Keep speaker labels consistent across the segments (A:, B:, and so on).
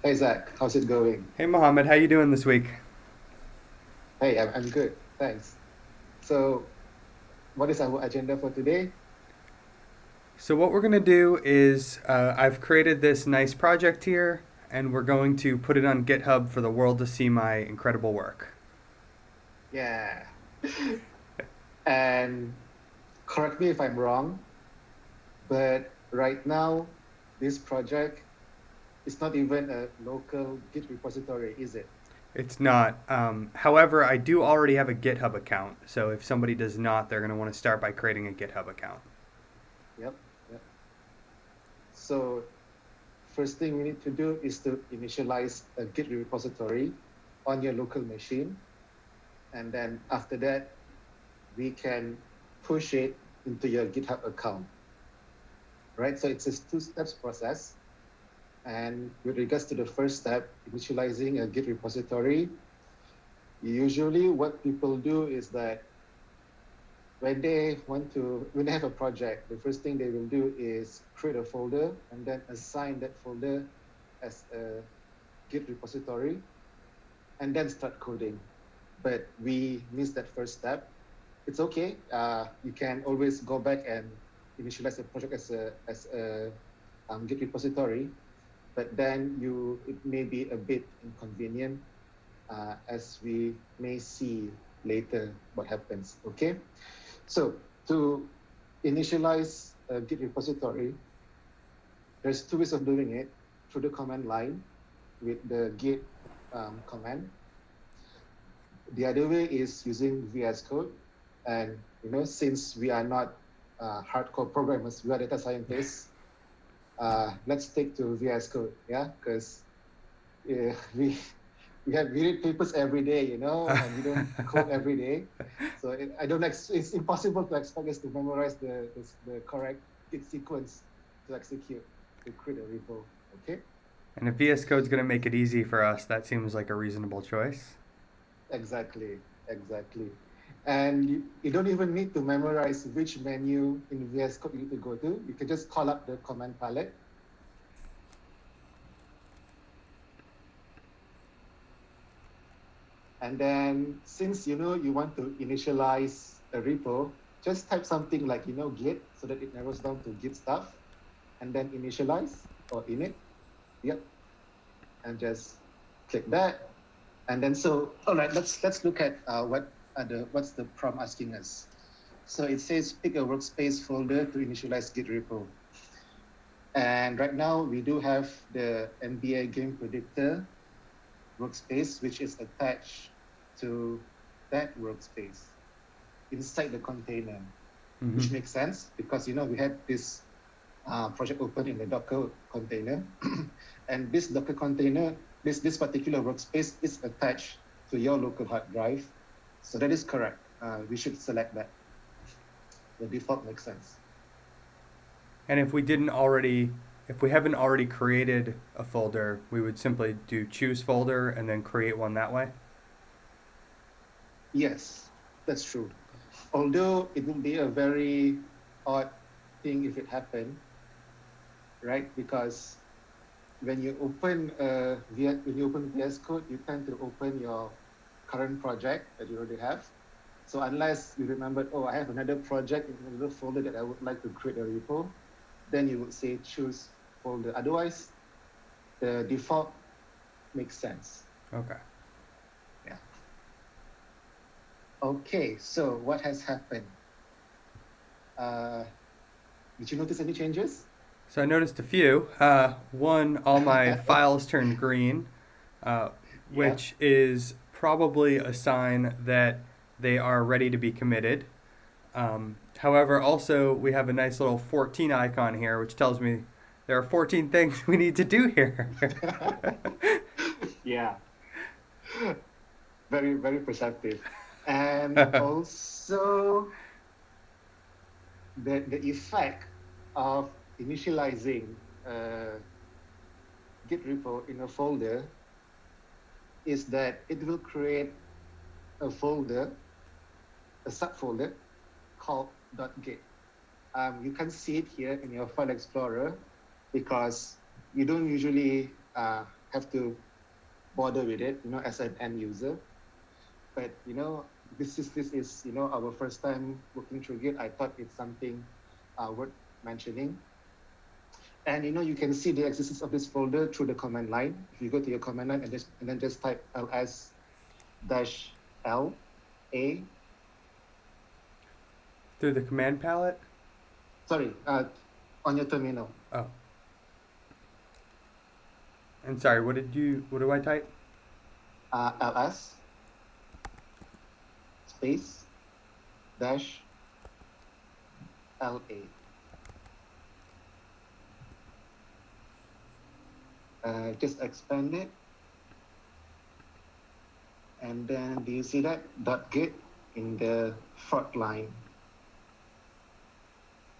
A: Hey Zach, how's it going?
B: Hey Mohammed, how you doing this week?
A: Hey, I'm good, thanks. So, what is our agenda for today?
B: So what we're gonna do is I've created this nice project here, and we're going to put it on GitHub for the world to see my incredible work.
A: Yeah. And correct me if I'm wrong, but right now, this project is not even a local Git repository, is it?
B: It's not. However, I do already have a GitHub account, so if somebody does not, they're gonna want to start by creating a GitHub account.
A: Yep, yep. So, first thing we need to do is to initialize a Git repository on your local machine. And then after that, we can push it into your GitHub account, right? So it's a two-steps process. And with regards to the first step, initializing a Git repository, usually what people do is that when they have a project, the first thing they will do is create a folder and then assign that folder as a Git repository and then start coding. But we missed that first step. It's okay. You can always go back and initialize the project as a Git repository, but then it may be a bit inconvenient, as we may see later what happens. Okay, so to initialize a Git repository, there's two ways of doing it: through the command line with the Git command. The other way is using VS Code, and since we are not hardcore programmers, we are data scientists. Let's stick to VS Code, yeah, because we we read papers every day, and we don't code every day. So I don't. It's impossible to expect us to memorize the correct Git sequence to execute to create a repo. Okay,
B: And if VS Code's gonna make it easy for us, that seems like a reasonable choice.
A: exactly, exactly. And you don't even need to memorize which menu in VS Code you need to go to. You can just call up the command palette. And then since you want to initialize a repo, just type something like git so that it narrows down to git stuff and then initialize or init. Yep. And just click that. And then all right, let's look at what's the prompt asking us. So it says pick a workspace folder to initialize git repo. And right now we do have the NBA game predictor workspace, which is attached to that workspace inside the container,
B: Mm-hmm.
A: which makes sense because we had this project open in the Docker container, and this Docker container, this particular workspace is attached to your local hard drive, so that is correct. We should select that. The default makes sense.
B: And if we haven't already created a folder, we would simply do choose folder and then create one that way.
A: Yes, that's true. Although it would be a very odd thing if it happened, right? Because when you open VS Code, you tend to open your current project that you already have. So unless you remembered, oh, I have another project in another folder that I would like to create a repo, then you would say choose folder. Otherwise, the default makes sense.
B: Okay.
A: Yeah. Okay, so what has happened? Uh, did you notice any changes?
B: So I noticed a few. One, all my files turned green, uh,
A: Yeah.
B: which is probably a sign that they are ready to be committed. However, also we have a nice little 14 icon here, which tells me there are 14 things we need to do here.
A: Yeah. Very, very perceptive. And also the effect of initializing Git repo in a folder is that it will create a folder, a subfolder called .git. You can see it here in your file explorer because you don't usually have to bother with it, as an end user. But this is our first time working through Git. I thought it's something worth mentioning. And you can see the existence of this folder through the command line. If you go to your command line and then just type ls-l a.
B: Through the command palette?
A: Sorry, on your terminal.
B: Oh. And sorry, what do I type?
A: ls space dash la. Just expand it, and then do you see that .git in the front line?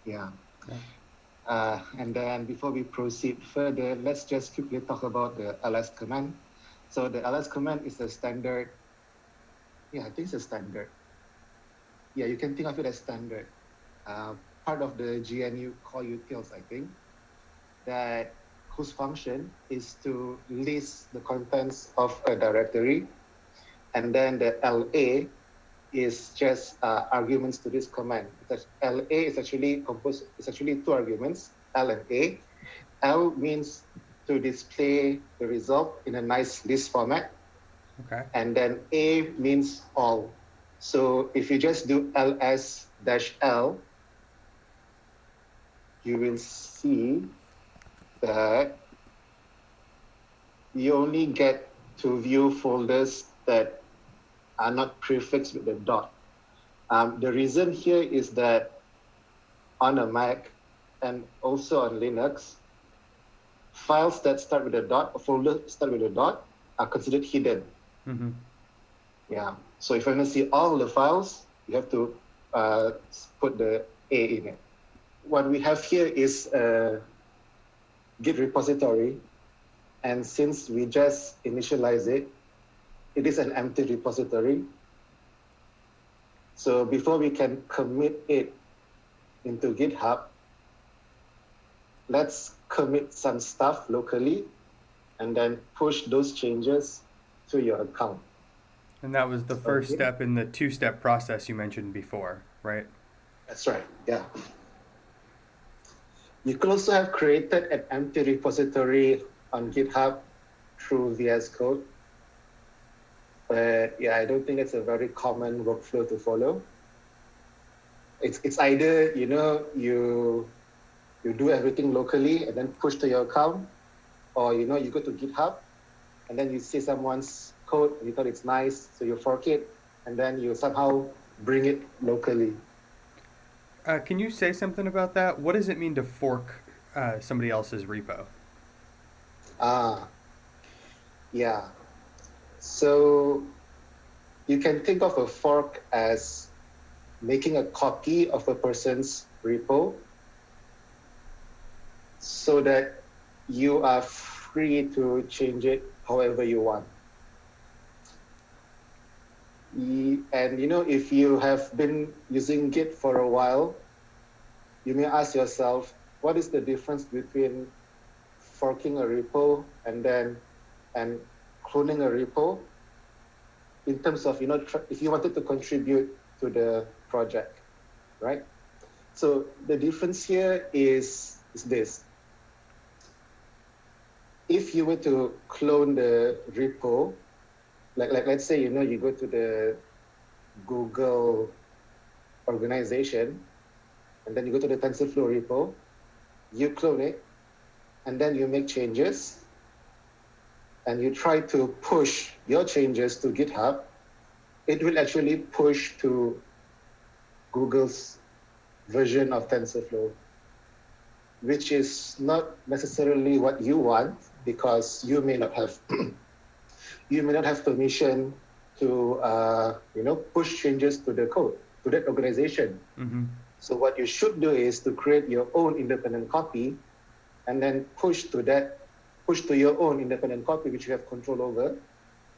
A: Yeah. And then before we proceed further, let's just quickly talk about the ls command. So the ls command is a standard. Yeah, I think it's a standard. Yeah, you can think of it as standard. Part of the GNU core utils, I think, whose function is to list the contents of a directory, and then the LA is just arguments to this command. LA is actually composed. It's actually two arguments, L and A. L means to display the result in a nice list format.
B: Okay.
A: And then A means all. So if you just do ls-l, you will see that you only get to view folders that are not prefixed with the dot. The reason here is that on a Mac and also on Linux, files that start with a dot, folders start with a dot, are considered hidden.
B: Mm-hmm.
A: Yeah. So if you want to see all the files, you have to put the A in it. What we have here is a Git repository, and since we just initialize it, it is an empty repository. So before we can commit it into GitHub, let's commit some stuff locally and then push those changes to your account.
B: And that was the first step in the two-step process you mentioned before, right?
A: That's right, yeah. You could also have created an empty repository on GitHub through VS Code. But yeah, I don't think it's a very common workflow to follow. It's either, you do everything locally and then push to your account, or, you go to GitHub and then you see someone's code and you thought it's nice, so you fork it and then you somehow bring it locally.
B: Can you say something about that? What does it mean to fork somebody else's repo?
A: Yeah. So you can think of a fork as making a copy of a person's repo so that you are free to change it however you want. And if you have been using Git for a while, you may ask yourself, what is the difference between forking a repo and cloning a repo in terms of, if you wanted to contribute to the project, right? So the difference here is this. If you were to clone the repo, like let's say, you go to the Google organization, and then you go to the TensorFlow repo, you clone it, and then you make changes, and you try to push your changes to GitHub, it will actually push to Google's version of TensorFlow, which is not necessarily what you want, because you may not have permission to push changes to the code, to that organization.
B: Mm-hmm.
A: So what you should do is to create your own independent copy and then push to your own independent copy, which you have control over.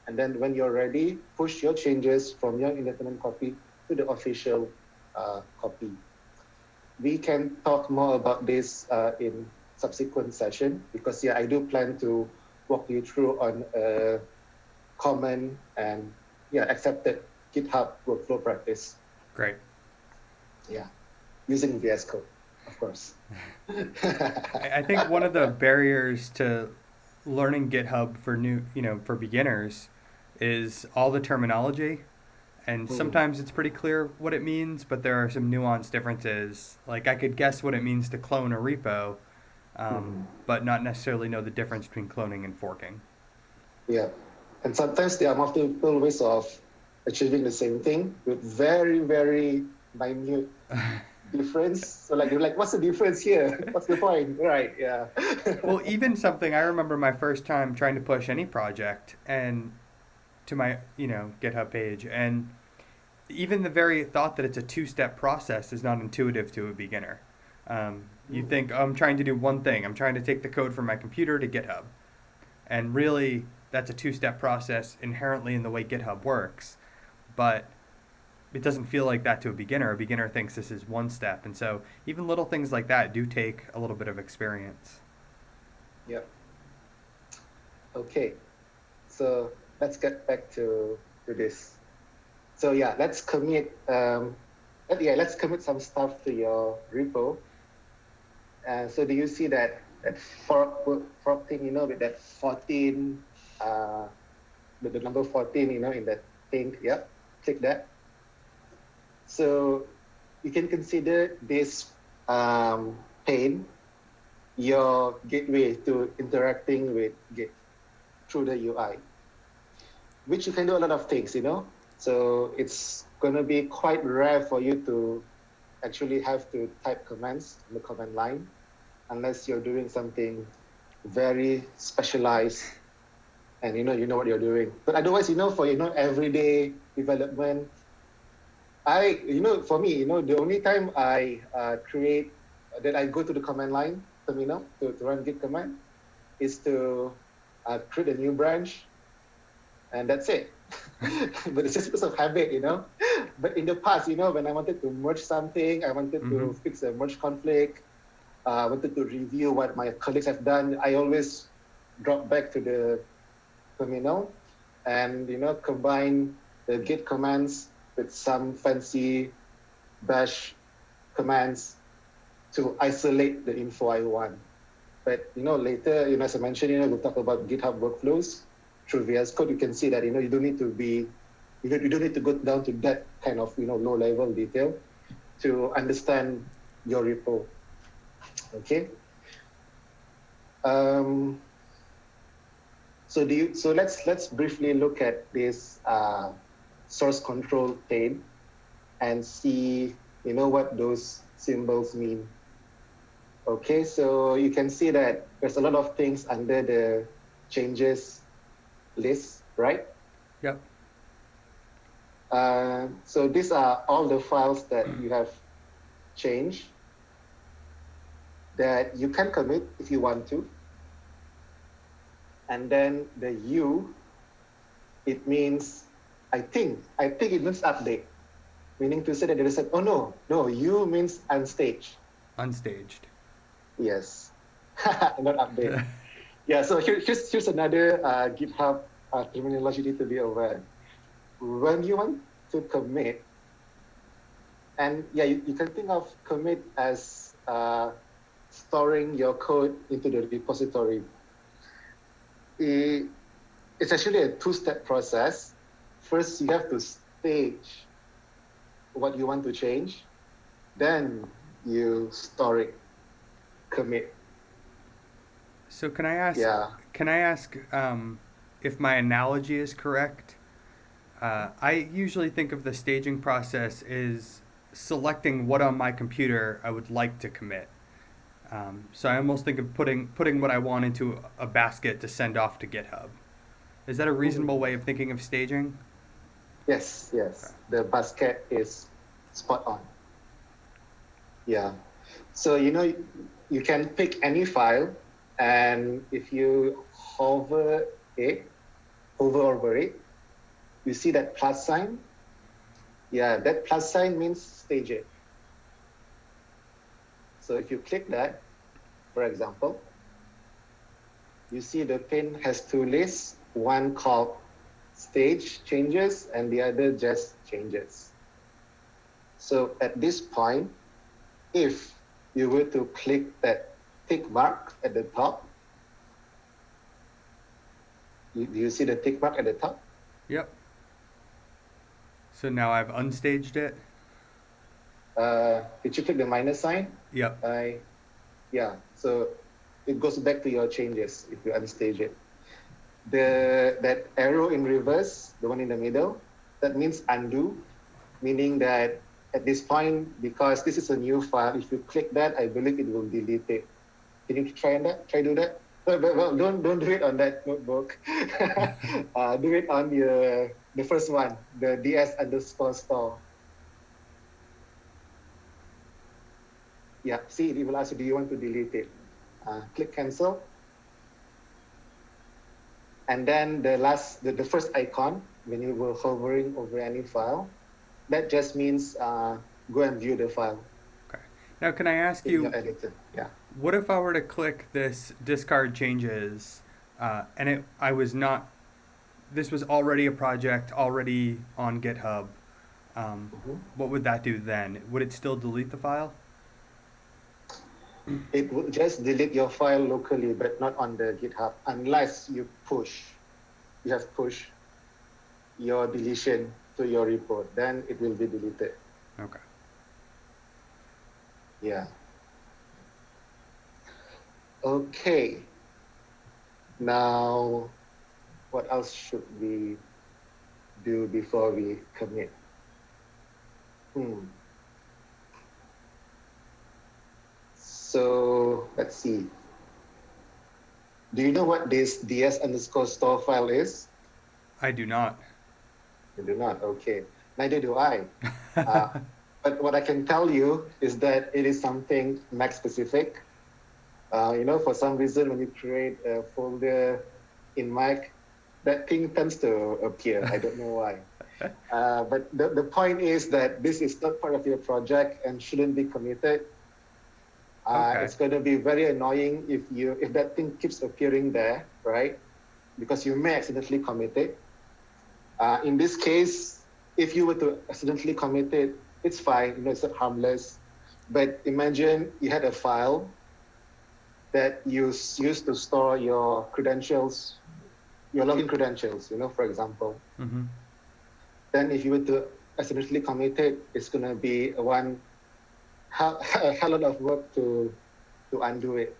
A: And then when you're ready, push your changes from your independent copy to the official copy. We can talk more about this in subsequent session, because I do plan to walk you through on a common and accepted GitHub workflow practice.
B: Great.
A: Yeah, using VS Code, of course.
B: I think one of the barriers to learning GitHub for for beginners is all the terminology. And sometimes it's pretty clear what it means, but there are some nuanced differences. Like I could guess what it means to clone a repo, but not necessarily know the difference between cloning and forking.
A: Yeah, and sometimes there are multiple ways of achieving the same thing with very, very minute difference. So like, you're like, what's the difference here? What's the point? Right, yeah.
B: Well, even something I remember my first time trying to push any project and to my, GitHub page, and even the very thought that it's a two-step process is not intuitive to a beginner. You think, oh, I'm trying to do one thing. I'm trying to take the code from my computer to GitHub. And really, that's a two-step process inherently in the way GitHub works. But it doesn't feel like that to a beginner. A beginner thinks this is one step. And so even little things like that do take a little bit of experience.
A: Yep. Okay, so let's get back to this. So yeah, let's commit some stuff to your repo. So do you see that fork thing, with that 14, with the number 14, in that thing? Yep, click that. So you can consider this pane your gateway to interacting with Git through the UI, which you can do a lot of things, So it's going to be quite rare for you to actually have to type commands in the command line unless you're doing something very specialized and you know what you're doing. But otherwise, for everyday development, for me, the only time I I go to the command line terminal to run Git command is to create a new branch, and that's it. But it's just because of habit, But in the past, when I wanted to merge something, I wanted to fix a merge conflict, I wanted to review what my colleagues have done, I always drop back to the terminal and, combine the Git commands with some fancy bash commands to isolate the info I want. But, later, as I mentioned, we'll talk about GitHub workflows. Through VS Code, you can see that you don't need to go down to that kind of low level detail to understand your repo. Okay. So let's briefly look at this source control pane and see what those symbols mean. Okay, so you can see that there's a lot of things under the changes list, right?
B: Yep.
A: So these are all the files that you have changed that you can commit if you want to. And then the U, it means, I think it means update, meaning to say that there is no, U means unstaged.
B: Unstaged.
A: Yes, not update. Yeah, so here's another GitHub terminology you need to be aware. When you want to commit, and you can think of commit as storing your code into the repository. It's actually a two-step process. First, you have to stage what you want to change. Then you store it, commit.
B: So can I ask?
A: Yeah.
B: Can I ask if my analogy is correct? I usually think of the staging process as selecting what on my computer I would like to commit. So I almost think of putting what I want into a basket to send off to GitHub. Is that a reasonable way of thinking of staging?
A: Yes. Okay. The basket is spot on. Yeah. So you can pick any file, and if you hover over it, you see that plus sign. Yeah, that plus sign means stage it. So if you click that, for example, you see the pane has two lists, one called stage changes and the other just changes. So at this point, if you were to click that tick mark at the top, do you see the tick mark at the top?
B: Yep. So now I've unstaged it.
A: Did you click the minus sign?
B: Yep.
A: Yeah, so it goes back to your changes if you unstage it. That arrow in reverse, the one in the middle, that means undo, meaning that at this point, because this is a new file, if you click that, I believe it will delete it. Can you try that? Try do that? Well, don't do it on that notebook. Do it on the first one, the ds_store. Yeah, see, it will ask you, do you want to delete it? Click cancel. And then the first icon, when you were hovering over any file, that just means go and view the file.
B: Okay. Now, can I ask
A: in
B: you,
A: your editor. Yeah.
B: what if I were to click this discard changes, and this was already a project, already on GitHub, what would that do then? Would it still delete the file?
A: It will just delete your file locally, but not on the GitHub, unless you have pushed your deletion to your repo, then it will be deleted.
B: Okay.
A: Yeah. Okay. Now, what else should we do before we commit? So let's see. Do you know what this ds_store file is?
B: I do not.
A: You do not. Okay. Neither do I. But what I can tell you is that it is something Mac specific. For some reason, when you create a folder in Mac, that thing tends to appear. I don't know why. But the point is that this is not part of your project and shouldn't be committed.
B: Okay.
A: It's going to be very annoying if that thing keeps appearing there, right? Because you may accidentally commit it. In this case, if you were to accidentally commit it, it's fine. It's not harmless. But imagine you had a file that you used to store your credentials, your login credentials, for example.
B: Mm-hmm.
A: Then if you were to accidentally commit it, it's going to be a hell lot of work to undo it.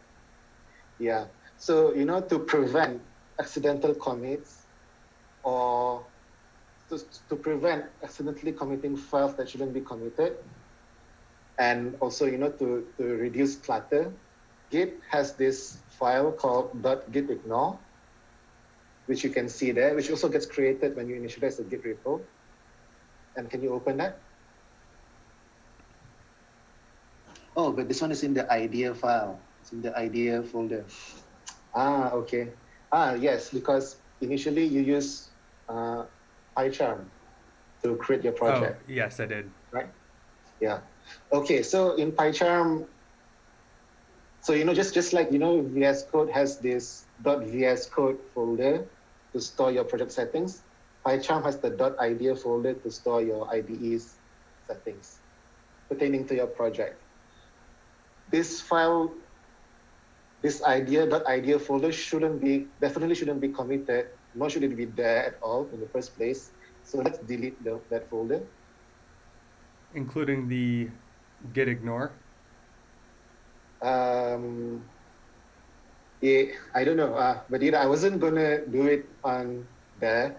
A: Yeah. So, to prevent accidental commits or to prevent accidentally committing files that shouldn't be committed, and also, to reduce clutter, Git has this file called .gitignore, which you can see there, which also gets created when you initialize the Git repo. And can you open that? Oh, but this one is in the idea file. It's in the idea folder. Okay. Yes, because initially you use PyCharm to create your project.
B: Oh, yes, I did.
A: Right? Yeah. Okay, so in PyCharm, so just like VS Code has this .vs code folder to store your project settings, PyCharm has the .idea folder to store your IDE's settings pertaining to your project. This file, this .idea folder definitely shouldn't be committed, nor should it be there at all in the first place. So let's delete that folder.
B: Including the gitignore?
A: Yeah, I don't know, but I wasn't gonna do it on the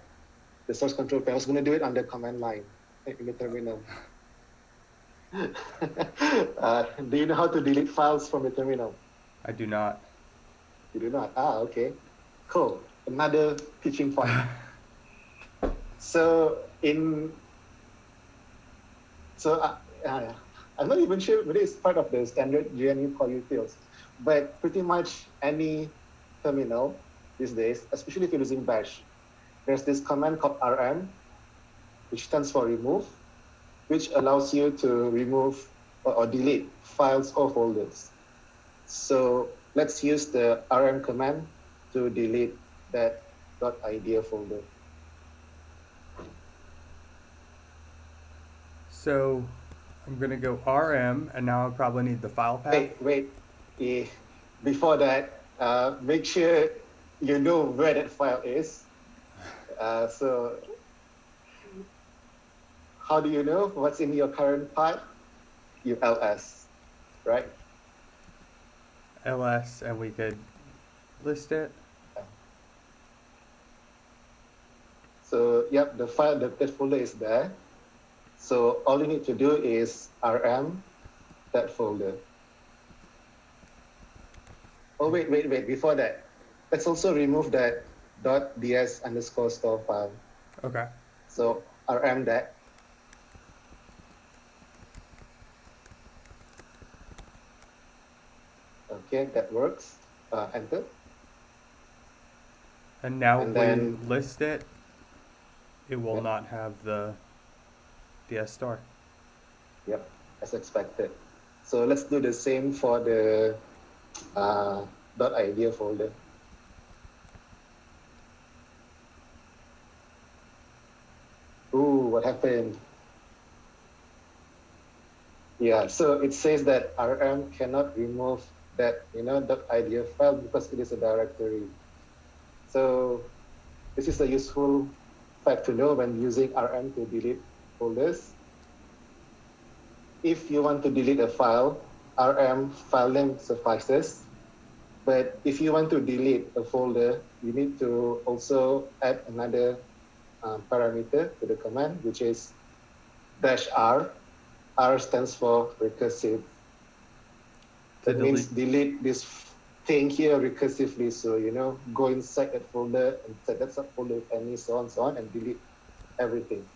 A: source control panel. I was gonna do it on the command line in the terminal. Do you know how to delete files from the terminal?
B: I do not.
A: You do not? Okay. Cool. Another teaching point. I'm not even sure whether it's part of the standard GNU core utils, but pretty much any terminal these days, especially if you're using Bash, there's this command called rm, which stands for remove, which allows you to remove or delete files or folders. So let's use the rm command to delete that .idea folder.
B: So I'm going to go RM, and now I probably need the file path.
A: Wait. Before that, make sure you know where that file is. So how do you know what's in your current path? You ls, right?
B: ls, and we could list it.
A: So yep, the file, that folder is there. So all you need to do is rm that folder. Oh, wait. Before that, let's also remove that .ds_store file.
B: Okay.
A: So rm that. Okay, that works. Enter.
B: And now
A: And
B: if
A: then,
B: we list it, it will
A: Yep.
B: not have the DS store.
A: Yep, as expected. So let's do the same for the .idea folder. Ooh, what happened? Yeah, so it says that RM cannot remove that .idea file because it is a directory. So this is a useful fact to know when using RM to delete folders. If you want to delete a file, RM file name suffices. But if you want to delete a folder, you need to also add another parameter to the command, which is -r. R stands for recursive. That means delete this thing here recursively. So, go inside that folder and set that subfolder with any so on, and delete everything.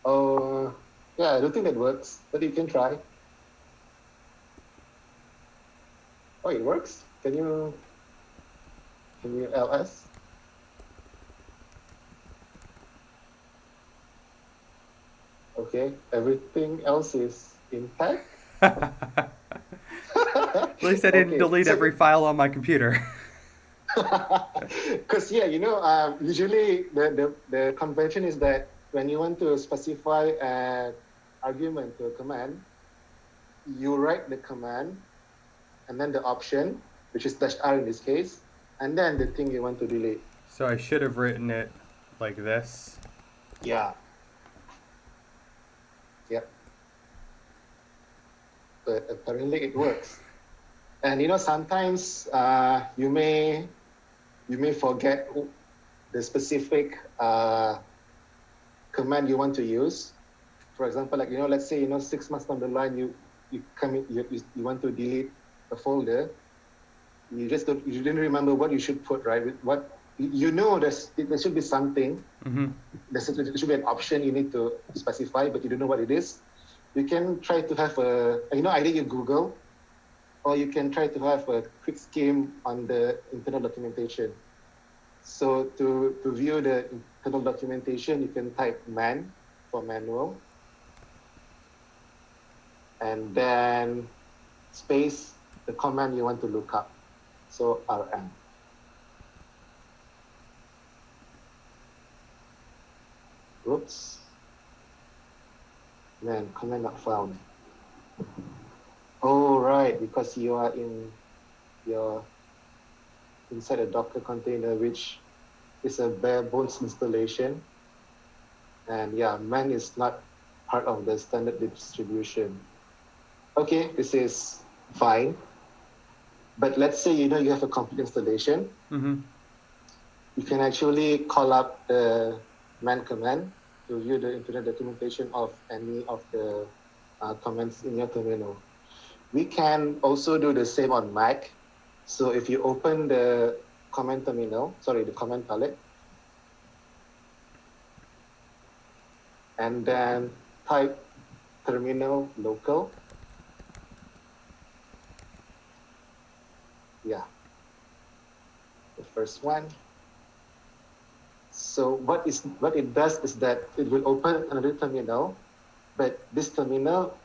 A: Oh, yeah, I don't think that works, but you can try. Oh, it works. Can you ls? Okay, everything else is intact.
B: At least I didn't delete every file on my computer.
A: Because usually the convention is that when you want to specify an argument to a command, you write the command and then the option, which is -r in this case, and then the thing you want to delete.
B: So I should have written it like this.
A: Yeah. Yep. But apparently it works. And sometimes you may forget the specific command you want to use. For example, like let's say 6 months down the line you want to delete a folder. You didn't remember what you should put, right? What there should be something.
B: Mm-hmm.
A: There should be an option you need to specify, but you don't know what it is. You can try to have either you Google, or you can try to have a quick skim on the internal documentation. So to view the internal documentation, you can type man for manual, and then space the command you want to look up. So rm. Oops. Man, command not found. Oh, right, because you are inside a Docker container, which is a bare bones installation. And yeah, man is not part of the standard distribution. Okay, this is fine. But let's say you have a complete installation.
B: Mm-hmm.
A: You can actually call up the man command to view the internal documentation of any of the commands in your terminal. We can also do the same on Mac. So if you open the command palette, and then type terminal local. Yeah, the first one. So what it does is that it will open another terminal, but this terminal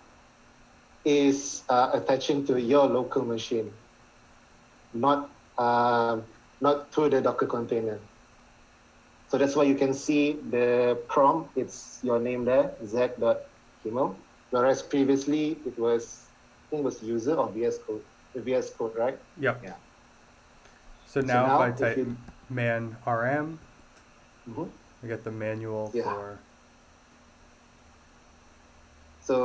A: is attaching to your local machine, not not through the Docker container. So that's why you can see the prompt, it's your name there, z.himo. Whereas previously it was, I think it was user or VS Code, right?
B: Yep.
A: Yeah.
B: So now if I
A: if
B: type
A: you,
B: man rm,
A: Mhm.
B: I get the manual
A: Yeah.
B: for.
A: So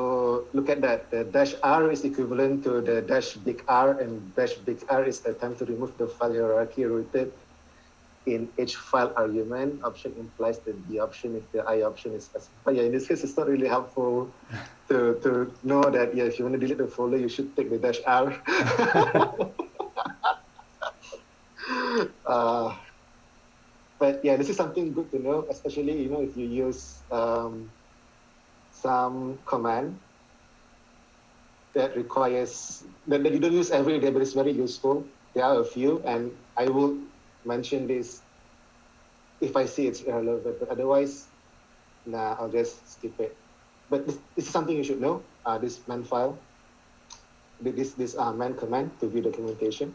A: look at that. The dash R is equivalent to the dash big R, and dash big R is the time to remove the file hierarchy rooted in each file argument. Option implies the D option if the I option is specified. Yeah, in this case, it's not really helpful to know that, yeah, if you want to delete the folder, you should take the dash R. But yeah, this is something good to know, especially, if you use some command that requires that you don't use every day, but it's very useful. There are a few, and I will mention this if I see it's irrelevant, but otherwise, I'll just skip it. But this is something you should know. This man file, this man command to view documentation.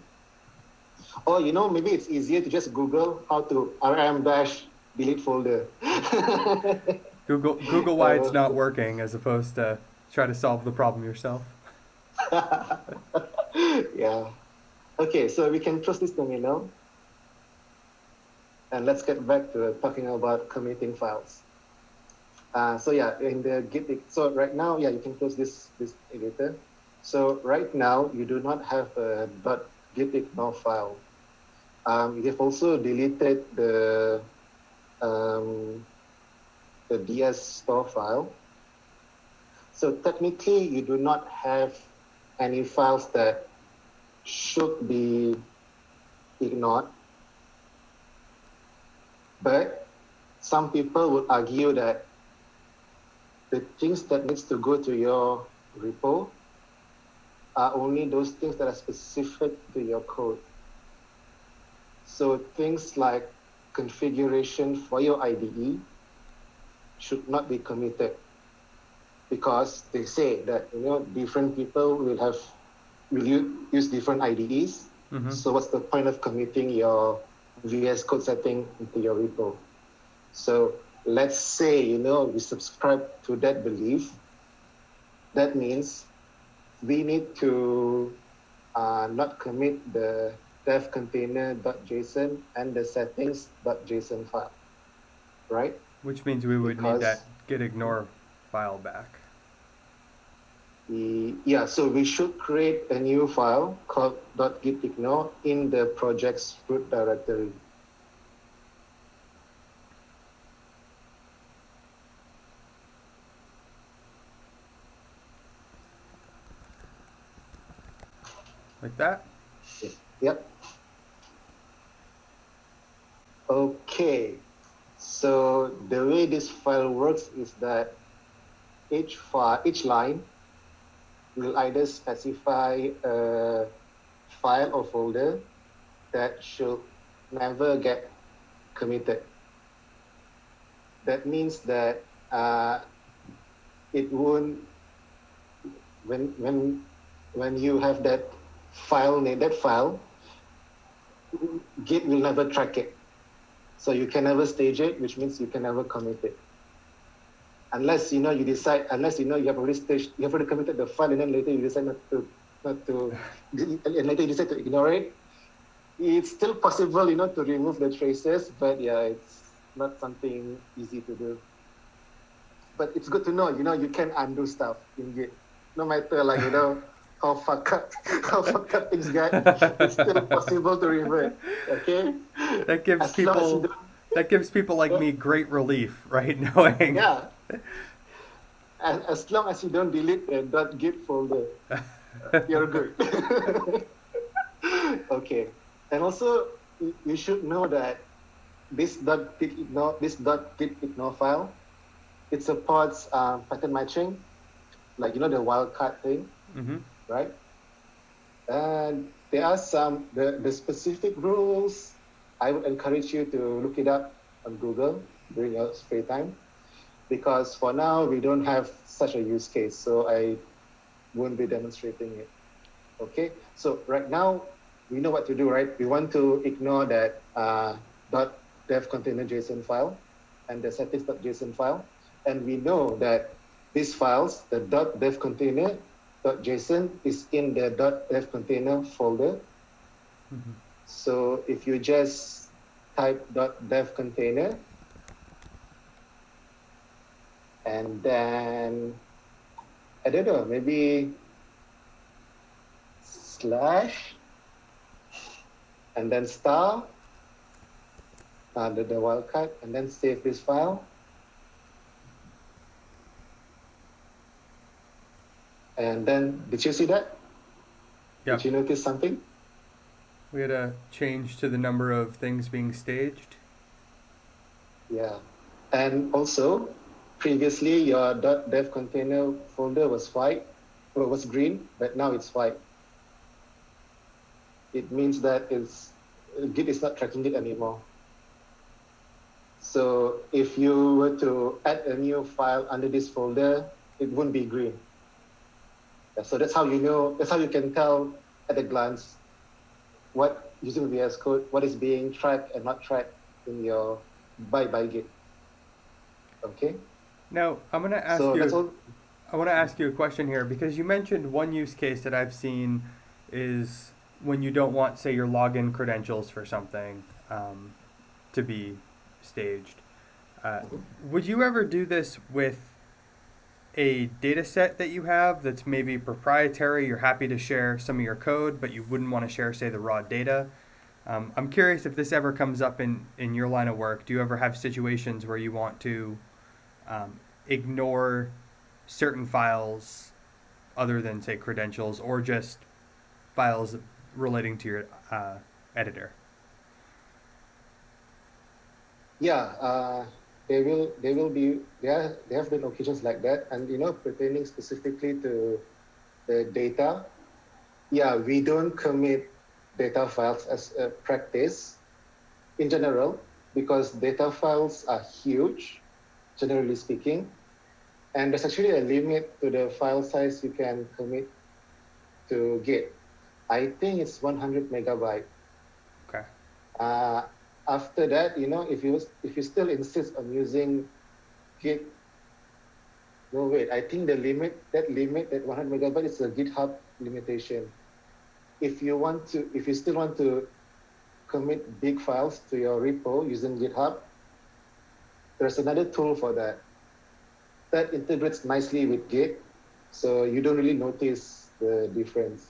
A: Or maybe it's easier to just Google how to rm dash delete folder.
B: Google why it's not working as opposed to try to solve the problem yourself.
A: Yeah. Okay, so we can close this terminal. And let's get back to talking about committing files. So yeah, in the Git, so right now, yeah, you can close this editor. So right now, you do not have a .gitignore file. You have also deleted the DS store file. So technically, you do not have any files that should be ignored. But some people would argue that the things that needs to go to your repo are only those things that are specific to your code. So things like configuration for your IDE should not be committed, because they say that different people will use different IDEs.
B: Mm-hmm.
A: So what's the point of committing your VS Code setting into your repo? So let's say we subscribe to that belief. That means we need to not commit the dev container.json and the settings.json file, right?
B: Which means we would need that gitignore file back.
A: Yeah, so we should create a new file called .gitignore in the project's root directory.
B: Like that?
A: Yep. Okay, so the way this file works is that each line will either specify a file or folder that should never get committed. That means that it won't, when you have that file name, Git will never track it. So you can never stage it, which means you can never commit it. Unless you have already committed the file, and then later you decide and later you decide to ignore it. It's still possible, to remove the traces, but yeah, it's not something easy to do. But it's good to know, you can undo stuff in Git, no matter how fucked up things get. It's still possible to revert. Okay.
B: That gives people like me great relief, right? Knowing.
A: Yeah. As long as you don't delete the .git folder, you're good. Okay. And also, you should know that this .gitignore file, it supports pattern matching, like the wildcard thing,
B: Mm-hmm.
A: right? And there are some the specific rules. I would encourage you to look it up on Google during your spare time, because for now we don't have such a use case, so I won't be demonstrating it. Okay, so right now we know what to do, right? We want to ignore that .dev container JSON file and the settings.json file. And we know that these files, the .dev container .json is in the .dev container folder.
B: Mm-hmm.
A: So if you just type .dev container and then, I don't know, maybe slash and then star, the wildcard, and then save this file. And then, did you see that?
B: Yep.
A: Did you notice something?
B: We had a change to the number of things being staged.
A: Yeah. And also, previously your .dev container folder was white, or was green, but now it's white. It means that Git is not tracking it anymore. So if you were to add a new file under this folder, it wouldn't be green. So that's how you know, that's how you can tell at a glance what, using VS Code, what is being tracked and not tracked in your by Git. Okay?
B: Now, I'm going to ask
A: So that's
B: you.
A: all.
B: I want to ask you a question here because you mentioned one use case that I've seen is when you don't want, say, your login credentials for something to be staged. Would you ever do this with a data set that you have that's maybe proprietary? You're happy to share some of your code, but you wouldn't want to share, say, the raw data. I'm curious if this ever comes up in your line of work. Do you ever have situations where you want to ignore certain files other than, say, credentials, or just files relating to your editor?
A: Yeah, there have been occasions like that, and pertaining specifically to the data. Yeah, we don't commit data files as a practice in general because data files are huge, generally speaking, and there's actually a limit to the file size you can commit to Git. I think it's 100 megabyte.
B: Okay.
A: After that, if you still insist on using Git, no wait, I think that 100 megabyte is a GitHub limitation. If you still want to commit big files to your repo using GitHub, there's another tool for that. That integrates nicely with Git, so you don't really notice the difference.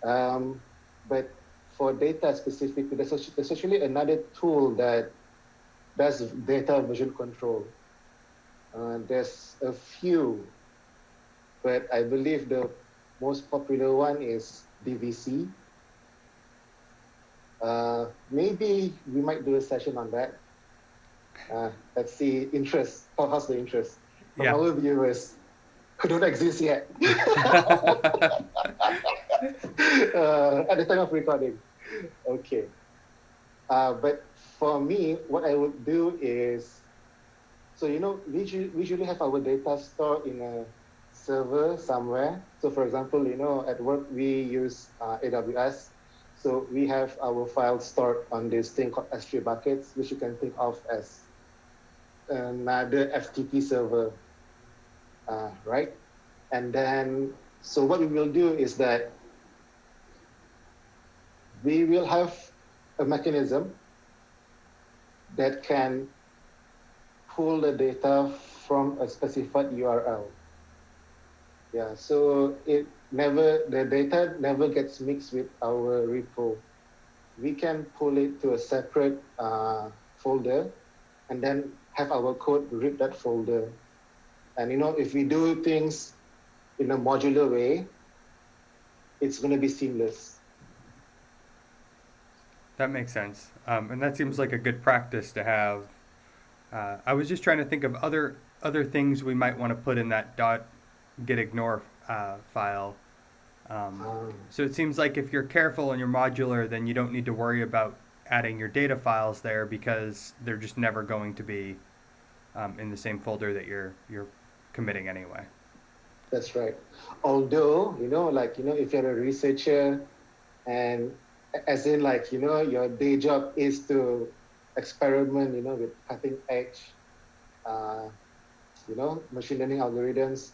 A: But for data specifically, there's actually another tool that does data version control. There's a few, but I believe the most popular one is DVC. Maybe we might do a session on that. Let's see how's the interest from our viewers who don't exist yet at the time of recording. Okay. But for me, what I would do is, so we usually have our data stored in a server somewhere. So for example, at work we use AWS. So we have our files stored on this thing called S3 buckets, which you can think of as another FTP server, right? And then, so what we will do is that we will have a mechanism that can pull the data from a specified URL. Yeah, so the data never gets mixed with our repo. We can pull it to a separate folder and then have our code read that folder. And if we do things in a modular way, it's going to be seamless.
B: That makes sense. And that seems like a good practice to have. I was just trying to think of other things we might want to put in that .gitignore file. So it seems like if you're careful and you're modular, then you don't need to worry about adding your data files there because they're just never going to be in the same folder that you're committing anyway.
A: That's right. Although, if you're a researcher and As in, like, your day job is to experiment, with cutting edge, uh, machine learning algorithms,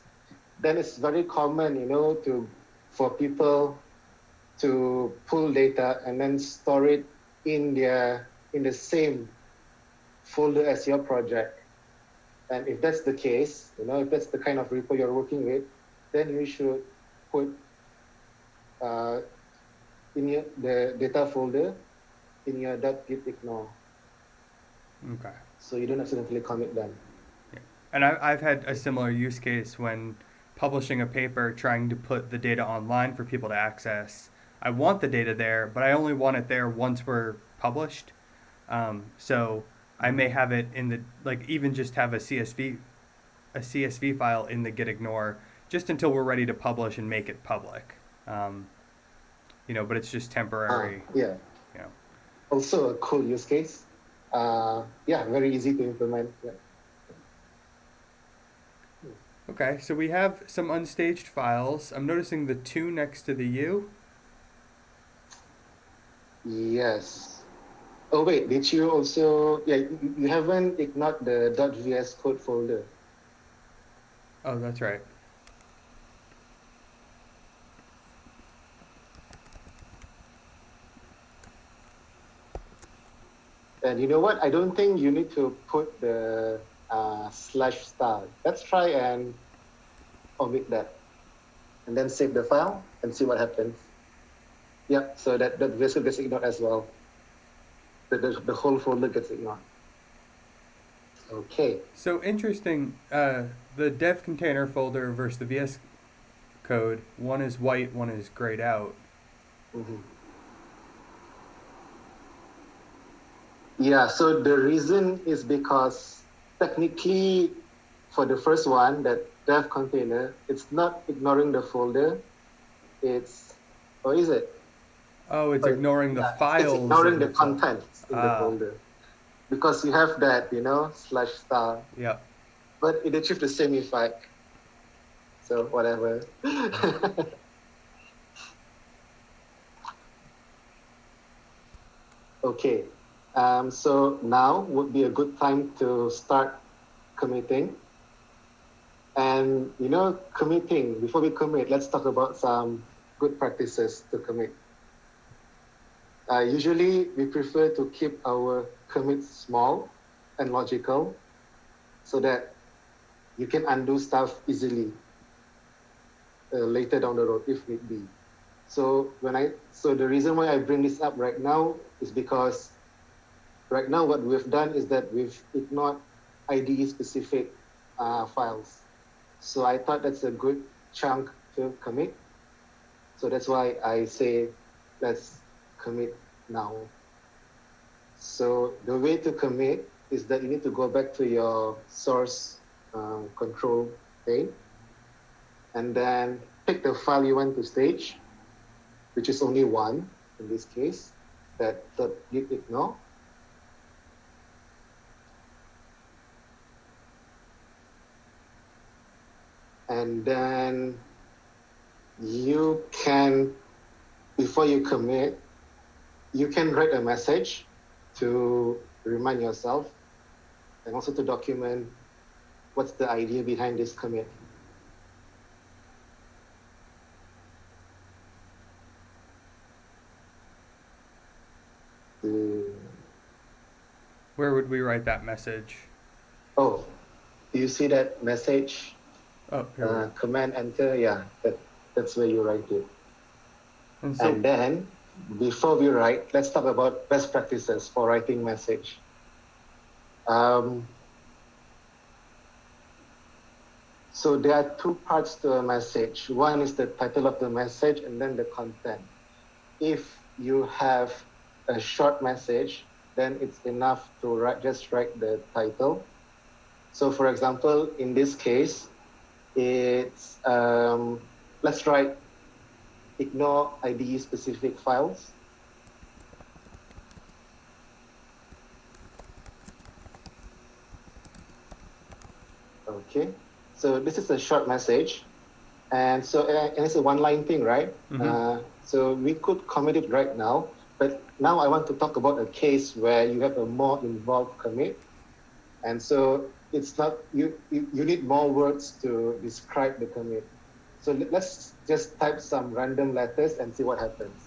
A: then it's very common, for people to pull data and then store it in the same folder as your project. And if that's the case, if that's the kind of repo you're working with, then you should put the data folder in your .git ignore.
B: Okay.
A: So you don't accidentally commit them.
B: Yeah. And I've had a similar use case when publishing a paper, trying to put the data online for people to access. I want the data there, but I only want it there once we're published. So I may have it in the, like, even just have a CSV file in the git ignore just until we're ready to publish and make it public. But it's just temporary.
A: Yeah.
B: You know.
A: Also a cool use case. Very easy to implement. Yeah.
B: Okay, so we have some unstaged files. I'm noticing the 2 next to the U.
A: Yes. Oh wait, did you also? Yeah, you haven't ignored the .vs code folder.
B: Oh, that's right.
A: And you know what? I don't think you need to put the /star. Let's try and omit that, and then save the file and see what happens. Yeah, so that vessel gets ignored as well. The whole folder gets ignored. Okay.
B: So interesting. The dev container folder versus the VS Code. One is white, one is grayed out.
A: Mm-hmm. Yeah, so the reason is because technically for the first one, that dev container, it's not ignoring the folder. It's, or is it?
B: Oh, it's ignoring the files.
A: It's ignoring the contents in the folder. Because you have that, /star.
B: Yeah.
A: But it achieves the same effect. So whatever. Okay. So now would be a good time to start committing. And, committing, before we commit, let's talk about some good practices to commit. Usually, we prefer to keep our commits small and logical so that you can undo stuff easily later down the road if need be. So the reason why I bring this up right now is because right now what we've done is that we've ignored IDE specific files. So I thought that's a good chunk to commit. So that's why I say let's commit now. So the way to commit is that you need to go back to your source control pane and then pick the file you want to stage, which is only one in this case, that .git ignore. And then you can, before you commit, you can write a message to remind yourself and also to document what's the idea behind this commit.
B: Where would we write that message?
A: Oh, do you see that message?
B: Oh,
A: command enter, yeah, that's where you write it. And then, before we write, let's talk about best practices for writing message. So there are two parts to a message. One is the title of the message and then the content. If you have a short message, then it's enough to just write the title. So for example, in this case, it's, let's write ignore IDE specific files. Okay, so this is a short message. And so and it's a one-line thing, right?
B: Mm-hmm.
A: So we could commit it right now, But now I want to talk about a case where you have a more involved commit. And so it's not, you need more words to describe the commit. So let's just type some random letters and see what happens.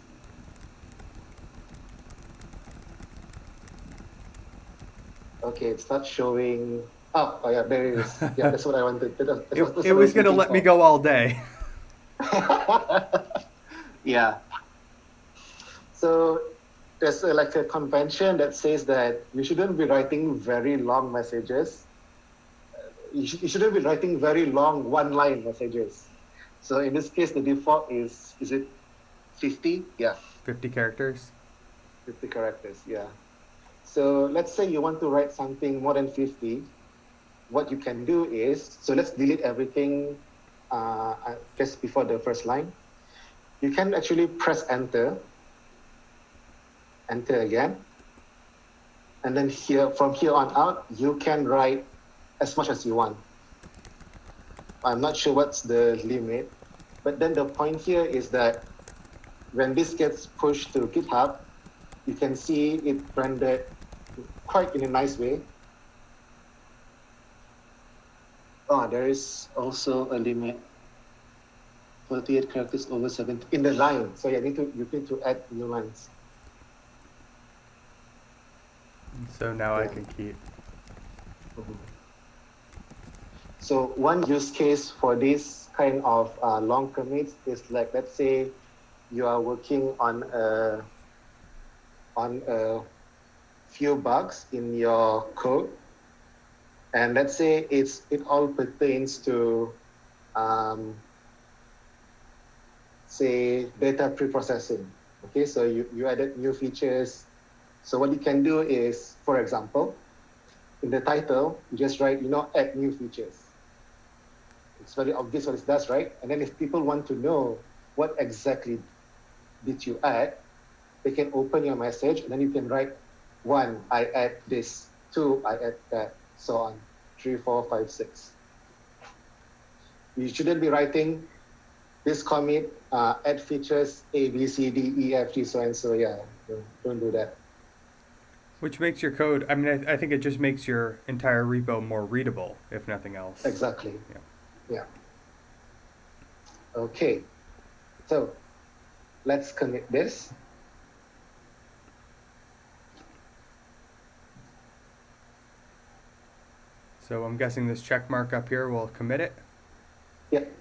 A: Okay, it's not showing. Oh yeah, there it is. Yeah, that's what I wanted.
B: It was going to let me go all day.
A: Yeah. So there's like a convention that says that you shouldn't be writing very long messages. You shouldn't be writing very long one-line messages. So in this case, the default is it 50? Yeah.
B: 50 characters.
A: 50 characters, yeah. So let's say you want to write something more than 50. What you can do is, so let's delete everything just before the first line. You can actually press enter again. And then here, from here on out, you can write as much as you want. I'm not sure what's the limit, but then the point here is that when this gets pushed to GitHub, you can see it rendered quite in a nice way. Oh, there is also a limit. 48 characters over 70 in the line. So you need to add new lines.
B: So now I can keep.
A: Mm-hmm. So one use case for this kind of long commits is like, let's say you are working on a few bugs in your code, and let's say it all pertains to say data preprocessing. Okay, so you added new features. So what you can do is, for example, in the title, you just write, add new features. It's very obvious what it does, right? And then if people want to know what exactly did you add, they can open your message, and then you can write 1, I add this, 2, I add that, so on, 3, 4, 5, 6. You shouldn't be writing this commit, add features A, B, C, D, E, F, G, so and so. Yeah, don't do that.
B: Which makes your code, I mean, I think it just makes your entire repo more readable, if nothing else.
A: Exactly. Yeah. Okay, so let's commit this.
B: So I'm guessing this check mark up here will commit it?
A: Yep.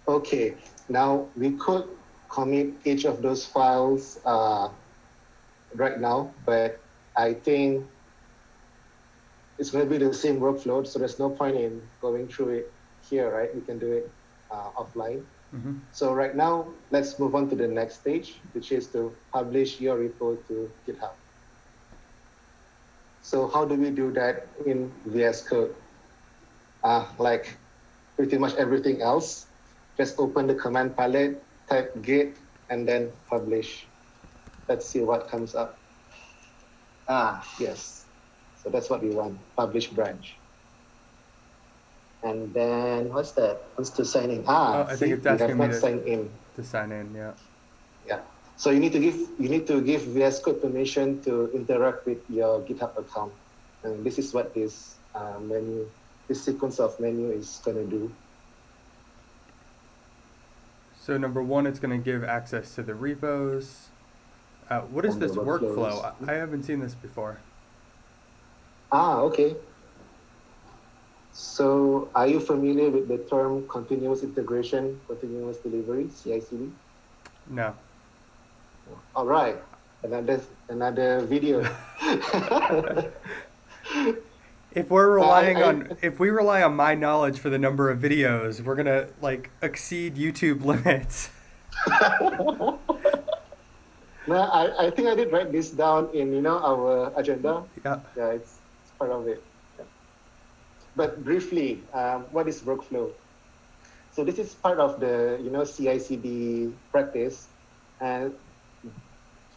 A: Okay, now we could commit each of those files right now, but I think it's going to be the same workflow, so there's no point in going through it here, right? We can do it offline.
B: Mm-hmm.
A: So right now, let's move on to the next stage, which is to publish your repo to GitHub. So how do we do that in VS Code? Like pretty much everything else, just open the command palette, type git, and then publish. Let's see what comes up. Yes. So that's what we want, publish branch. And then what's that? Wants to sign in.
B: I think it's asking me
A: to
B: sign in, yeah.
A: Yeah. So you need to give VS Code permission to interact with your GitHub account. And this is what this this sequence of menu is gonna do.
B: So number 1, it's going to give access to the repos. What is this workflow? I haven't seen this before.
A: Okay. So are you familiar with the term continuous integration, continuous delivery, CI/CD?
B: No.
A: All right. Another video.
B: If we're relying if we rely on my knowledge for the number of videos, we're gonna exceed YouTube limits.
A: No, I think I did write this down in our agenda.
B: Yeah.
A: Yeah, it's part of it. Yeah. But briefly, what is workflow? So this is part of the CI/CD practice, and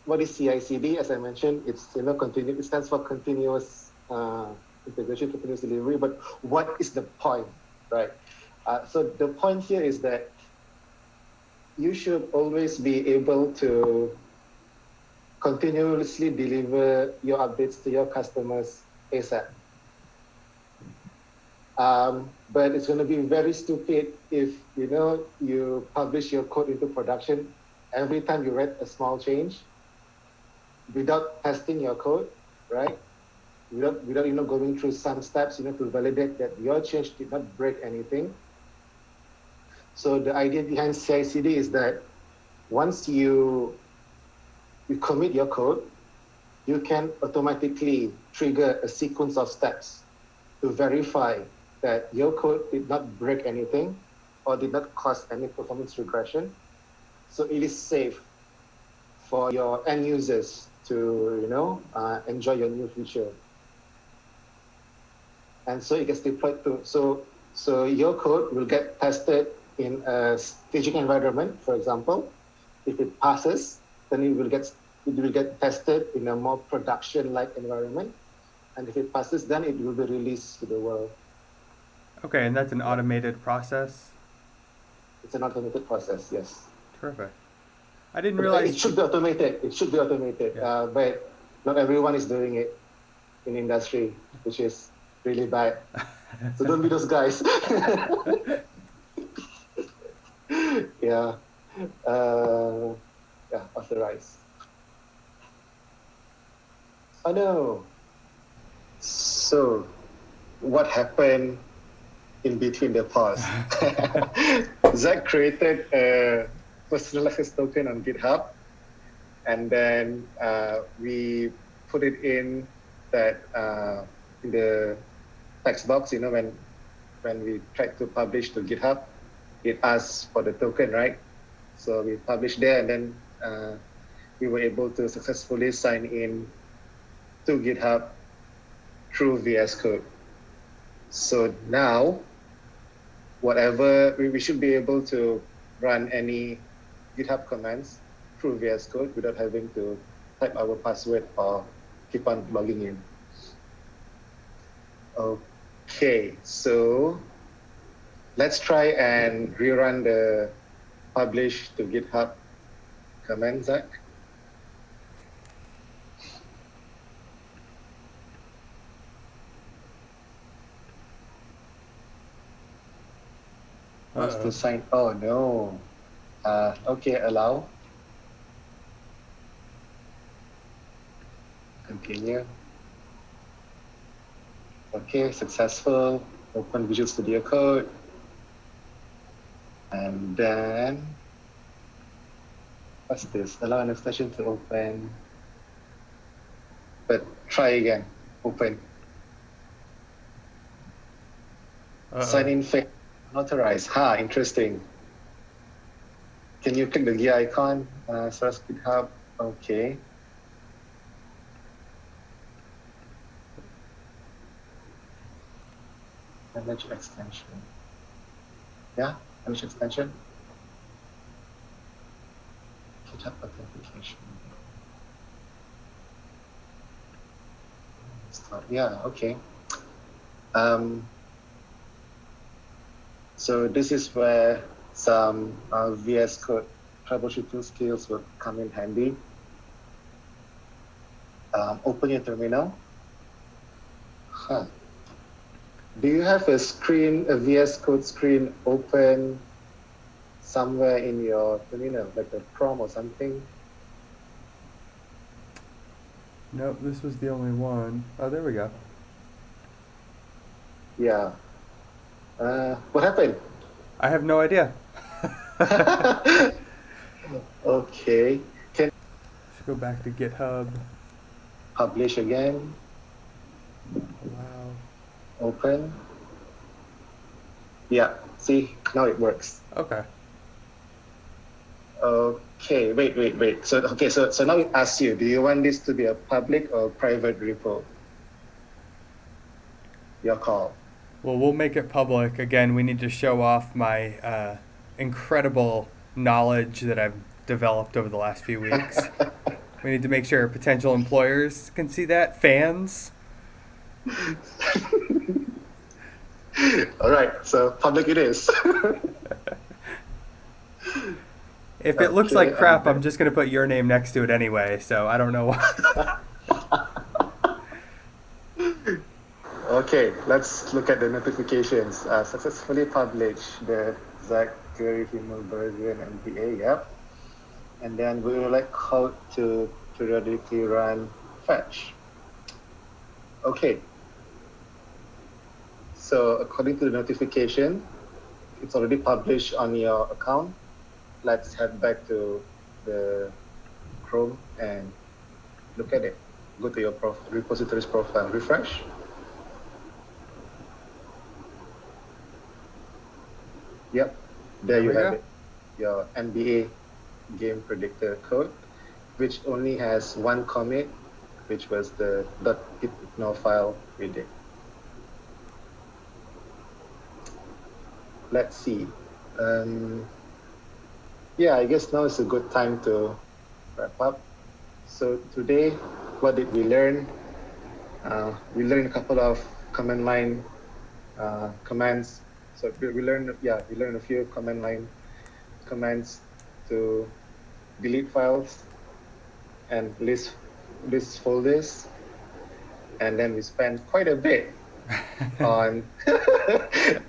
A: what is CI/CD? As I mentioned, it's it stands for continuous integration, continuous delivery. But what is the point, right? So the point here is that you should always be able to continuously deliver your updates to your customers ASAP. But it's going to be very stupid if you publish your code into production every time you write a small change without testing your code, right? Without going through some steps to validate that your change did not break anything. So the idea behind CI/CD is that once you commit your code, you can automatically trigger a sequence of steps to verify that your code did not break anything or did not cause any performance regression. So it is safe for your end users to enjoy your new feature. And so it gets deployed to, so your code will get tested in a staging environment, for example. If it passes, then it will get tested in a more production-like environment. And if it passes, then it will be released to the world.
B: Okay, and that's an automated process?
A: It's an automated process, yes.
B: Terrific. I didn't realize...
A: It should be automated. Yeah. But not everyone is doing it in industry, which is really bad. So don't be those guys. Yeah. Authorize. Oh no. So, what happened in between the pause? Zach created a personal access token on GitHub, and then we put it in that in the text box. When we tried to publish to GitHub, it asks for the token, right? So we published there, and then we were able to successfully sign in to GitHub through VS Code. So now, we should be able to run any GitHub commands through VS Code without having to type our password or keep on logging in. Okay, so let's try and rerun the publish to GitHub command, Zach. Wants to sign. Oh no. Okay, allow. Continue. Okay, successful. Open Visual Studio Code. And then, what's this? Allow an extension to open. But try again. Open. Sign in failed. Authorize. Interesting. Can you click the gear icon? Source GitHub. Okay. Manage extension. Yeah, manage extension. GitHub authentication. Yeah, okay. So this is where some VS Code troubleshooting skills will come in handy. Open your terminal. Do you have a VS Code screen open somewhere in your terminal, like a prompt or something?
B: Nope, this was the only one. Oh, there we go.
A: Yeah. What happened?
B: I have no idea.
A: Okay. Let's
B: go back to GitHub.
A: Publish again.
B: Wow.
A: Open. Yeah. See, now it works.
B: Okay.
A: Okay. Wait. So now it asks you: do you want this to be a public or private repo? Your call.
B: Well, we'll make it public. Again, we need to show off my incredible knowledge that I've developed over the last few weeks. We need to make sure potential employers can see that, fans.
A: All right, so public it is.
B: If it looks like
A: Okay,
B: crap,
A: and
B: I'm just going to put your name next to it anyway, so I don't know why.
A: okay, let's look at the notifications. Successfully published the Zachary Himmel version MBA, yep. And then we would like code to periodically run fetch. Okay. So according to the notification, it's already published on your account. Let's head back to the Chrome and look at it. Go to your repository's profile, refresh. Yep, there you have it. Your NBA game predictor code, which only has one commit, which was the .gitignore file we did. Let's see. Yeah, I guess now is a good time to wrap up. So today, what did we learn? We learned a couple of command line commands. So we learned a few command line commands to delete files and list folders, and then we spent quite a bit on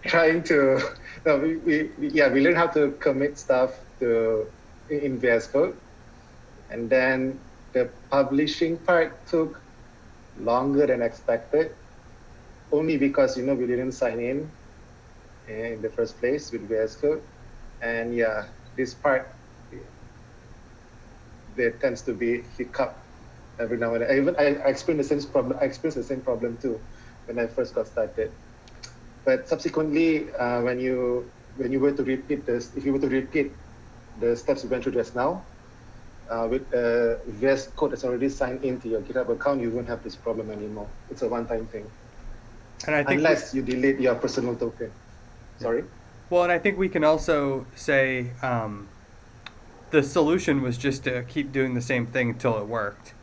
A: trying to. No, we learned how to commit stuff to in VS Code, and then the publishing part took longer than expected, only because we didn't sign in the first place with VS Code, and yeah, this part there tends to be hiccup every now and then. I experienced the same problem. I experienced the same problem too when I first got started. But subsequently, when you were to repeat this, if you were to repeat the steps we went through just now, with VS Code that's already signed into your GitHub account, you won't have this problem anymore. It's a one-time thing.
B: And I think
A: unless you delete your personal token. Sorry?
B: Well, and I think we can also say the solution was just to keep doing the same thing until it worked.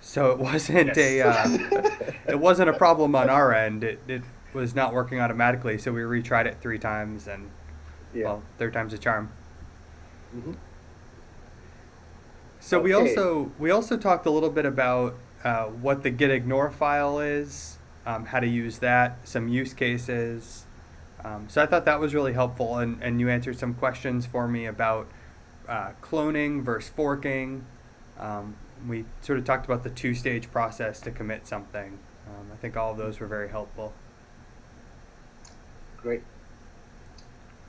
B: So it wasn't it wasn't a problem on our end. It was not working automatically. So we retried it 3 times, and well, third time's a charm.
A: Mm-hmm.
B: So we also talked a little bit about what the gitignore file is, how to use that, some use cases. So I thought that was really helpful, and you answered some questions for me about cloning versus forking. We sort of talked about the 2-stage process to commit something. I think all of those were very helpful.
A: Great.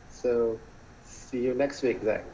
A: So see you next week, Zach.